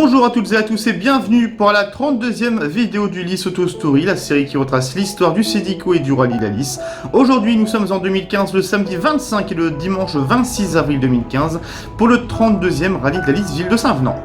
Bonjour à toutes et à tous et bienvenue pour la 32e vidéo du Lys Auto Story, la série qui retrace l'histoire du Cedico et du rallye d'Alice. Aujourd'hui nous sommes en 2015, le samedi 25 et le dimanche 26 avril 2015 pour le 32e rallye d'Alice Ville de Saint-Venant.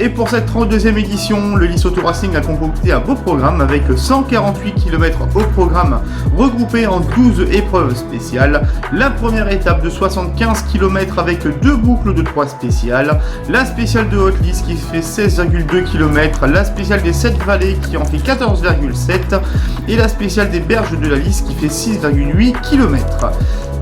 Et pour cette 32e édition, le Lys Auto Racing a concocté un beau programme avec 148 km au programme regroupés en 12 épreuves spéciales. La première étape de 75 km avec deux boucles de 3 spéciales. La spéciale de Haute-Lys qui fait 16,2 km. La spéciale des 7 vallées qui en fait 14,7. Et la spéciale des berges de la Lys qui fait 6,8 km.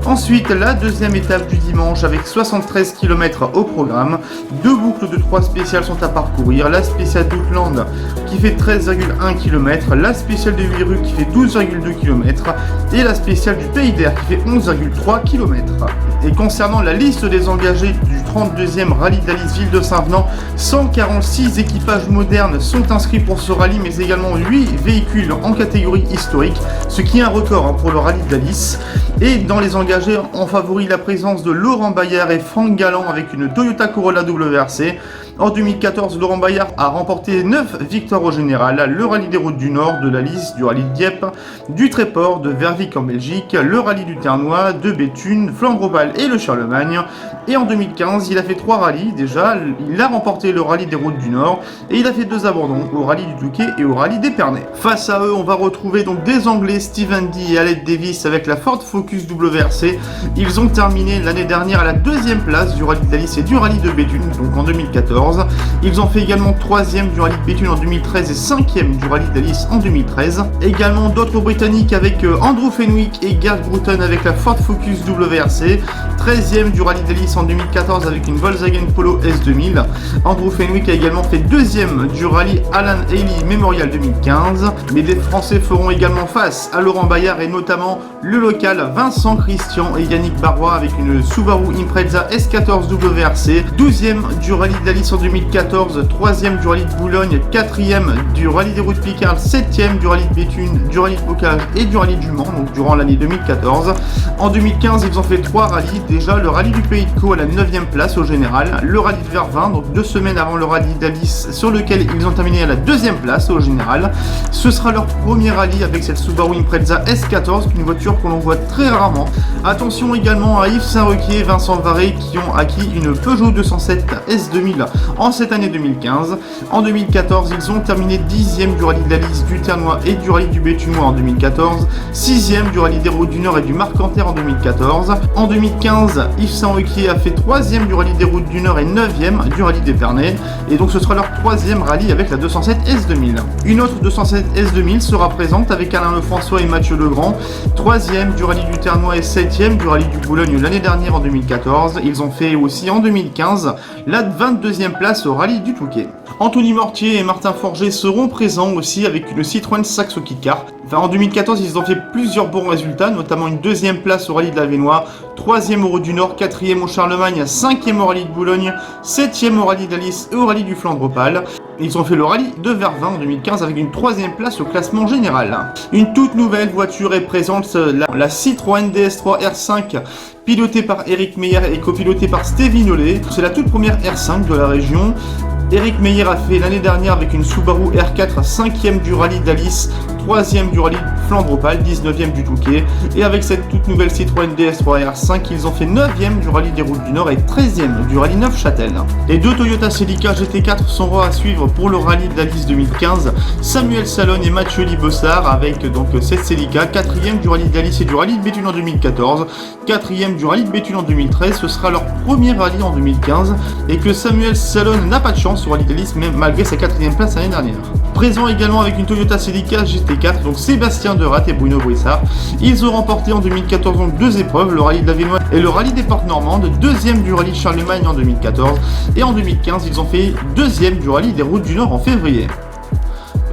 Ensuite, la deuxième étape du dimanche avec 73 km au programme. Deux boucles de 3 spéciales sont à parcourir. La spéciale d'Outland qui fait 13,1 km. La spéciale de Viru qui fait 12,2 km. Et la spéciale du Pays d'Air qui fait 11,3 km. Et concernant la liste des engagés du 32e rallye d'Alice Ville de Saint-Venant, 146 équipages modernes sont inscrits pour ce rallye, mais également 8 véhicules en catégorie historique, ce qui est un record pour le rallye d'Alice. Et dans les engagés, on favorise la présence de Laurent Bayard et Franck Galland avec une Toyota Corolla WRC. En 2014, Laurent Bayard a remporté 9 victoires au général, le rallye des routes du Nord, de la Lys, du rallye de Dieppe, du Tréport, de Verviers en Belgique, le rallye du Ternois, de Béthune, Flandre-Opale et le Charlemagne. Et en 2015, il a fait 3 rallyes déjà, il a remporté le rallye des routes du Nord et il a fait 2 abandons au rallye du Touquet et au rallye d'Épernay. Face à eux, on va retrouver donc des Anglais Stephen D et Aled Davis avec la Ford Focus WRC. Ils ont terminé l'année dernière à la 2e place du rallye d'Alice et du rallye de Béthune, donc en 2014. Ils ont fait également 3e du rallye de Béthune en 2013 et 5e du rallye d'Alice en 2013. Également d'autres Britanniques avec Andrew Fenwick et Gerd Bruton avec la Ford Focus WRC. 13e du rallye d'Alice en 2014 avec une Volkswagen Polo S2000. Andrew Fenwick a également fait 2e du rallye Alan Haley Memorial 2015. Mais des Français feront également face à Laurent Bayard et notamment le local Vincent Christian et Yannick Barrois avec une Subaru Impreza S14 WRC. 12e du rallye d'Alice en 2014, 3e du rallye de Boulogne, 4e du rallye des routes Picardes, 7e du rallye de Béthune, du rallye de Bocage et du rallye du Mans, donc durant l'année 2014. En 2015, ils ont fait 3 rallyes. Déjà, le rallye du Pays de Caux à la 9e place au général, le rallye de Vervins, donc 2 semaines avant le rallye d'Alice, sur lequel ils ont terminé à la 2e place au général. Ce sera leur premier rallye avec cette Subaru Impreza S14, une voiture que l'on voit très rarement. Attention également à Yves Saint-Requier et Vincent Varé qui ont acquis une Peugeot 207 S2000 en cette année 2015. En 2014, ils ont terminé 10e du rallye de la Lys, du Ternois et du rallye du Béthunois en 2014, 6e du rallye des routes du Nord et du Marcanterre en 2014. En 2015, Yves Saint-Requier a fait 3e du rallye des routes du Nord et 9e du rallye d'Épernay. Et donc ce sera leur 3e rallye avec la 207 S2000. Une autre 207 S2000 sera présente avec Alain Lefrançois et Mathieu Legrand, 3e du rallye du Ternois et 7e du rallye du Boulogne l'année dernière en 2014. Ils ont fait aussi en 2015 la 22e place au rallye du Touquet. Anthony Mortier et Martin Forger seront présents aussi avec une Citroën Saxo Kit-Car. En 2014, ils ont fait plusieurs bons résultats, notamment une 2e place au rallye de la Vénois, 3e au Route du Nord, 4e au Charlemagne, 5e au rallye de Boulogne, 7e au rallye d'Alice et au rallye du Flandre-Opale. Ils ont fait le rallye de Vervins en 2015 avec une 3e place au classement général. Une toute nouvelle voiture est présente, la Citroën DS3 R5, pilotée par Eric Meyer et copilotée par Stevie Nollet. C'est la toute première R5 de la région. Eric Meyer a fait l'année dernière avec une Subaru R4 5e du rallye d'Alice, 3e du rallye Flandre-Opale, 19e du Touquet. Et avec cette toute nouvelle Citroën DS3 R5, ils ont fait 9e du rallye des routes du Nord et 13e du rallye Neufchâtel. Les 2 Toyota Celica GT4 seront à suivre pour le rallye d'Alice 2015. Samuel Salon et Mathieu Libossard avec donc cette Celica, 4e du rallye d'Alice et du rallye de Béthune en 2014, 4e du rallye de Béthune en 2013. Ce sera leur premier rallye en 2015 et que Samuel Salon n'a pas de chance au rallye d'Alice même malgré sa 4e place l'année dernière. Présent également avec une Toyota Celica GT4, donc Sébastien Derat et Bruno Brissard. Ils ont remporté en 2014 donc 2 épreuves, le rallye de la Vénois et le rallye des Portes Normandes, 2e du rallye Charlemagne en 2014 et en 2015 ils ont fait 2e du rallye des routes du Nord en février.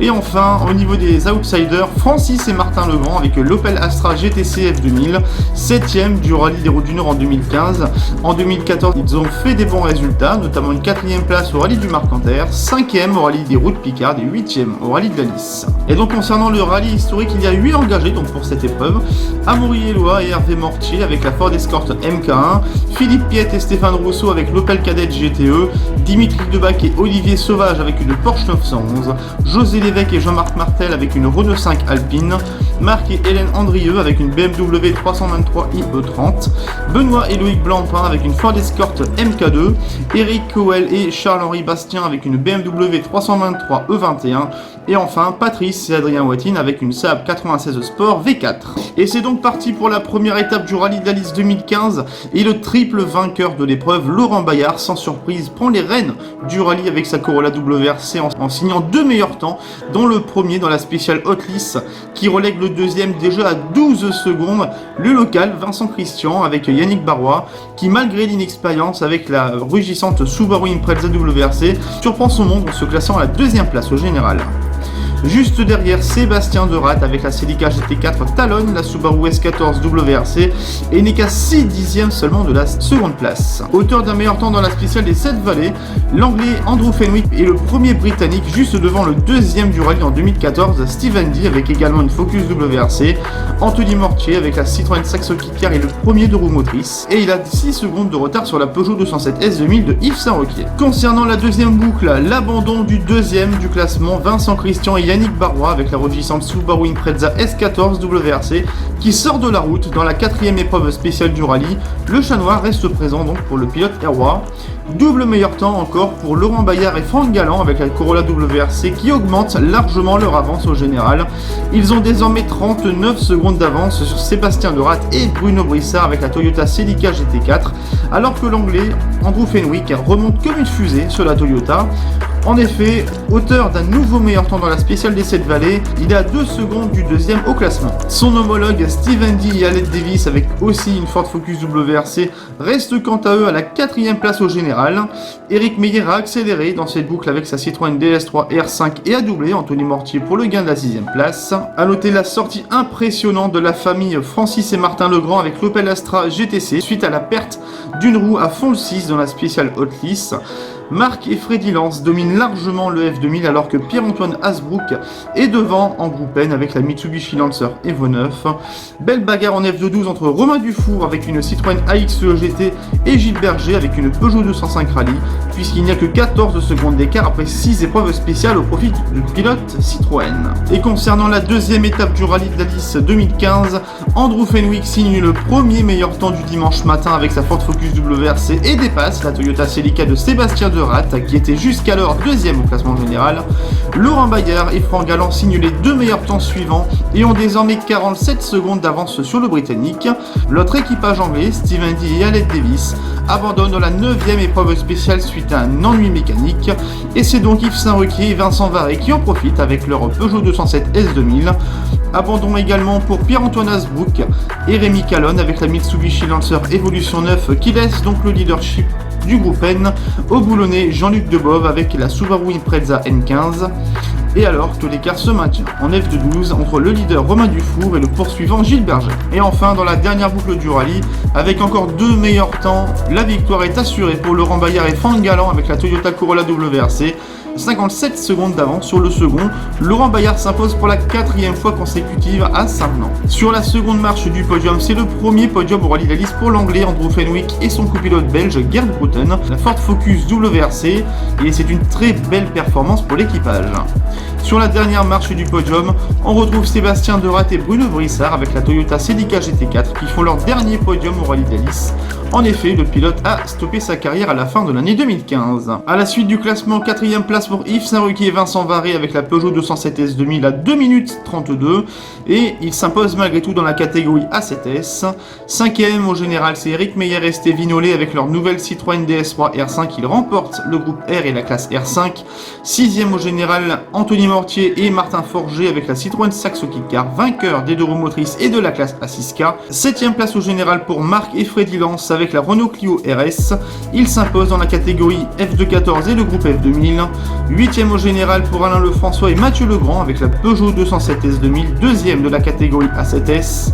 Et enfin, au niveau des outsiders, Francis et Martin Legrand avec l'Opel Astra GTC F2000, 7ème du Rallye des Routes du Nord en 2015. En 2014, ils ont fait des bons résultats, notamment une 4ème place au Rallye du Marcanterre, 5ème au Rallye des Routes Picard et 8ème au Rallye de la Lys. Et donc concernant le rallye historique, il y a 8 engagés donc pour cette épreuve. Amaury Eloi et Hervé Mortier avec la Ford Escort MK1, Philippe Piette et Stéphane Rousseau avec l'Opel Kadett GTE, Dimitri Debac et Olivier Sauvage avec une Porsche 911, José Lévesque et Jean-Marc Martel avec une Renault 5 Alpine, Marc et Hélène Andrieux avec une BMW 323 IE30, Benoît et Loïc Blancpain avec une Ford Escort MK2, Eric Coel et Charles-Henri Bastien avec une BMW 323 E21, et enfin Patrice et Adrien Watine avec une Saab 96 Sport V4. Et c'est donc parti pour la première étape du Rallye de la Lys 2015, et le triple vainqueur de l'épreuve, Laurent Bayard, sans surprise, prend les rênes du rallye avec sa Corolla WRC en signant 2 meilleurs temps, dont le premier dans la spéciale Hot Lys qui relègue le deuxième déjà à 12 secondes, le local Vincent Christian avec Yannick Barrois qui, malgré l'inexpérience avec la rugissante Subaru Impreza WRC, surprend son monde en se classant à la 2ème place au général. Juste derrière, Sébastien Deratte avec la Celica GT4 talonne la Subaru S14 WRC et n'est qu'à 6 dixièmes seulement de la seconde place. Auteur d'un meilleur temps dans la spéciale des 7 vallées, l'anglais Andrew Fenwick est le premier britannique juste devant le deuxième du rallye en 2014, Steven D avec également une Focus WRC. Anthony Mortier avec la Citroën Saxo Kit-Car est le premier de roue motrice et il a 6 secondes de retard sur la Peugeot 207 S2000 de Yves Saint-Roquier. Concernant la deuxième boucle, l'abandon du deuxième du classement, Vincent Christian et Yannick Barrois avec la rugissante Subaru Impreza S14 WRC qui sort de la route dans la 4ème épreuve spéciale du rallye. Le chat noir reste présent donc pour le pilote Herrois. Double meilleur temps encore pour Laurent Bayard et Franck Galland avec la Corolla WRC qui augmente largement leur avance au général. Ils ont désormais 39 secondes d'avance sur Sébastien Deratte et Bruno Brissard avec la Toyota Celica GT4, alors que l'anglais Andrew Fenwick remonte comme une fusée sur la Toyota. En effet, auteur d'un nouveau meilleur temps dans la spéciale des 7 vallées, il est à 2 secondes du deuxième au classement. Son homologue Steven D et Alec Davis avec aussi une Ford Focus WRC restent quant à eux à la 4ème place au général. Eric Meyer a accéléré dans cette boucle avec sa Citroën DS3 R5 et a doublé Anthony Mortier pour le gain de la 6ème place. A noter la sortie impressionnante de la famille Francis et Martin Legrand avec l'Opel Astra GTC suite à la perte d'une roue à fond de 6 dans la spéciale Hot Lys. Marc et Freddy Lance dominent largement le F2000 alors que Pierre-Antoine Hasbrook est devant en groupe N avec la Mitsubishi Lancer Evo 9. Belle bagarre en F212 entre Romain Dufour avec une Citroën AXE GT et Gilles Berger avec une Peugeot 205 Rallye, puisqu'il n'y a que 14 secondes d'écart après 6 épreuves spéciales au profit du pilote Citroën. Et concernant la deuxième étape du Rallye de la Lys 2015, Andrew Fenwick signe le premier meilleur temps du dimanche matin avec sa Ford Focus WRC et dépasse la Toyota Celica de Sébastien Deratte qui était jusqu'alors deuxième au classement général. Laurent Bayard et Franck Galland signent les 2 meilleurs temps suivants et ont désormais 47 secondes d'avance sur le britannique. L'autre équipage anglais, Steven D et Alec Davis, abandonne dans la 9ème épreuve spéciale suite à un ennui mécanique, et c'est donc Yves Saint-Roquier et Vincent Varé qui en profitent avec leur Peugeot 207 S2000. Abandon également pour Pierre-Antoine Hasbrook et Rémi Calonne avec la Mitsubishi Lancer Evolution 9 qui laisse donc le leadership du groupe N au boulonnais Jean-Luc Debove avec la Subaru Impreza N15. Et alors que l'écart se maintient en F212 entre le leader Romain Dufour et le poursuivant Gilles Berger. Et enfin, dans la dernière boucle du rallye, avec encore 2 meilleurs temps, la victoire est assurée pour Laurent Bayard et Franck Galland avec la Toyota Corolla WRC. 57 secondes d'avance sur le second, Laurent Bayard s'impose pour la 4ème fois consécutive à Saint-Venant. Sur la seconde marche du podium, c'est le premier podium au Rallye de la Lys pour l'anglais Andrew Fenwick et son copilote belge Gerd Bruten, la Ford Focus WRC, et c'est une très belle performance pour l'équipage. Sur la dernière marche du podium, on retrouve Sébastien Deratte et Bruno Brissard avec la Toyota Celica GT4 qui font leur dernier podium au Rallye de la Lys. En effet, le pilote a stoppé sa carrière à la fin de l'année 2015. À la suite du classement, 4ème place pour Yves Saint-Roquier et Vincent Varé avec la Peugeot 207 S2000 à 2 minutes 32 et il s'impose malgré tout dans la catégorie A7S. 5ème au général, c'est Eric Meyer et Stéphane Ollet avec leur nouvelle Citroën DS3 R5. Ils remportent le groupe R et la classe R5. 6ème au général, Anthony Mortier et Martin Forger avec la Citroën Saxo Kit-Car, vainqueur des 2 roues motrices et de la classe A6K. 7ème place au général pour Marc et Freddy Lance avec avec la Renault Clio RS. Il s'impose dans la catégorie F214 et le groupe F2000. 8e au général pour Alain Lefrançois et Mathieu Legrand avec la Peugeot 207S 2000, 2e de la catégorie A7S.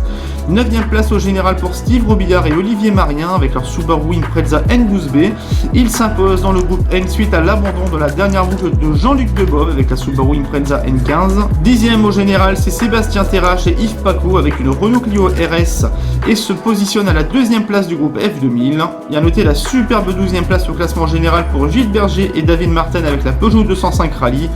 9e place au général pour Steve Robillard et Olivier Marien avec leur Subaru Impreza N12B. Ils s'imposent dans le groupe N suite à l'abandon de la dernière boucle de Jean-Luc Debove avec la Subaru Impreza N15. 10e au général, c'est Sébastien Terrache et Yves Paco avec une Renault Clio RS et se positionne à la 2e place du groupe F2000. Il y a noté la superbe 12e place au classement général pour Gilles Berger et David Martin avec la Peugeot 205 Rallye.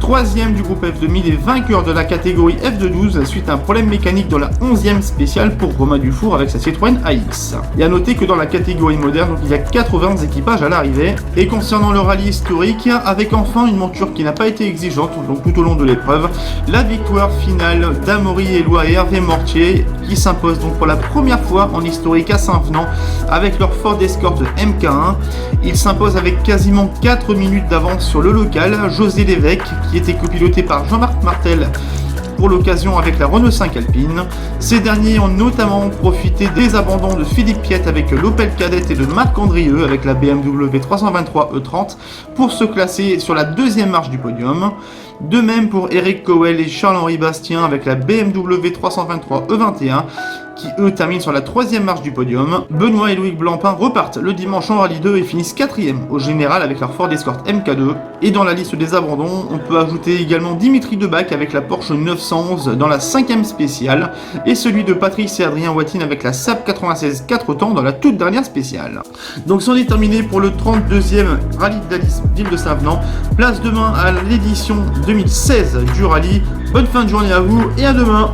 3e du groupe F2000 et vainqueur de la catégorie F212 suite à un problème mécanique dans la 11e spéciale pour Romain Dufour avec sa Citroën AX. Il y a noté que dans la catégorie moderne, donc, il y a 80 équipages à l'arrivée. Et concernant le rallye historique, avec enfin une monture qui n'a pas été exigeante donc tout au long de l'épreuve, la victoire finale d'Amaury Eloi et Hervé Mortier qui s'imposent donc pour la première fois en historique à Saint-Venant avec leur Ford Escort MK1. Ils s'imposent avec quasiment 4 minutes d'avance sur le local, José Lévesque, qui était copiloté par Jean-Marc Martel pour l'occasion avec la Renault 5 Alpine. Ces derniers ont notamment profité des abandons de Philippe Piette avec l'Opel Kadett et de Marc Andrieux avec la BMW 323 E30 pour se classer sur la 2e marche du podium. De même pour Eric Cowell et Charles-Henri Bastien avec la BMW 323 E21 qui eux terminent sur la 3e marche du podium. Benoît et Loïc Blancpain repartent le dimanche en Rallye 2 et finissent 4e au général avec leur Ford Escort MK2. Et dans la liste des abandons, on peut ajouter également Dimitri Debac avec la Porsche 911 dans la 5e spéciale et celui de Patrice et Adrien Watine avec la Saab 96 4 temps dans la toute dernière spéciale. Donc c'en est terminé pour le 32e Rallye de la ville de Saint-Venant. Place demain à l'édition 2016 du rallye. Bonne fin de journée à vous et à demain.